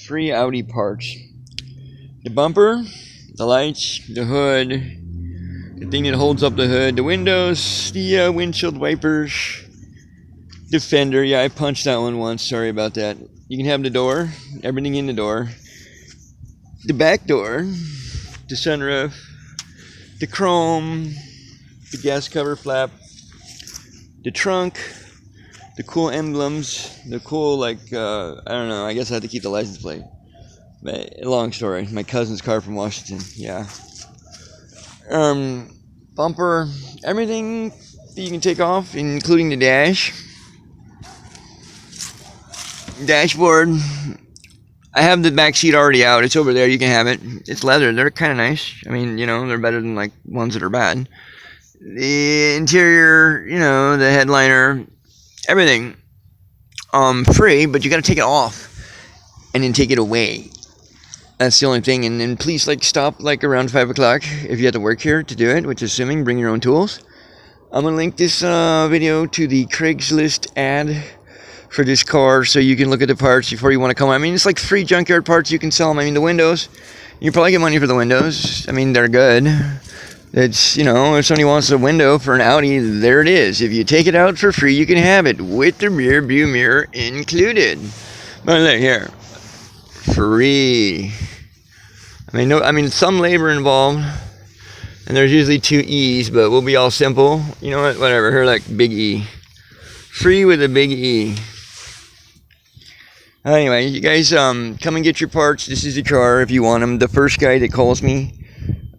free Audi parts. The bumper, the lights, the hood, the thing that holds up the hood, the windows, the windshield wipers, the fender. Yeah, I punched that one once. Sorry about that. You can have the door, everything in the door, the back door, the sunroof, the chrome, the gas cover flap, the trunk, the cool emblems, the cool, like, I don't know, I guess I have to keep the license plate. But, long story, my cousin's car from Washington, yeah. Bumper, everything that you can take off, including the dash. Dashboard, I have the back seat already out, it's over there, you can have it. It's leather, they're kind of nice. I mean, you know, they're better than, like, ones that are bad. The interior, you know, the headliner, everything, free, but you gotta take it off and then take it away. That's the only thing. And then please, like, stop like around 5 o'clock if you have to work here to do it, which is assuming bring your own tools. I'm gonna link this video to the Craigslist ad for this car so you can look at the parts before you want to come. I mean, it's like free junkyard parts, you can sell them. I mean, the windows, you probably get money for the windows. I mean, they're good. It's, you know, if somebody wants a window for an Audi, there it is. If you take it out for free, you can have it with the rear view mirror included. But look here, free. I mean, some labor involved, and there's usually 2 E's, but we'll be all simple. You know what? Whatever. Here, like big E, free with a big E. Anyway, you guys, come and get your parts. This is the car if you want them. The first guy that calls me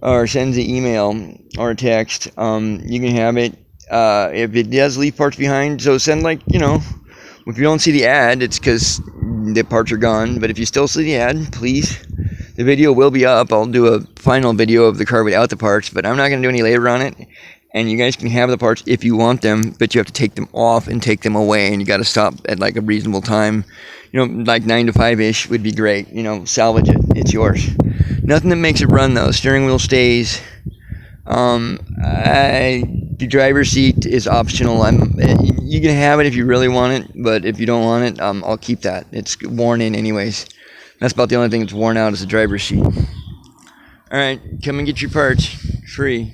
or sends an email or a text, you can have it. If it does leave parts behind, so send, like, you know, if you don't see the ad, it's because the parts are gone. But if you still see the ad, please, the video will be up. I'll do a final video of the car without the parts, but I'm not going to do any labor on it. And you guys can have the parts if you want them, but you have to take them off and take them away, and you got to stop at like a reasonable time. You know, like 9 to 5-ish would be great. You know, salvage it. It's yours. Nothing that makes it run, though. Steering wheel stays. The driver's seat is optional. You can have it if you really want it, but if you don't want it, I'll keep that. It's worn in anyways. That's about the only thing that's worn out is the driver's seat. Alright, come and get your parts. Free.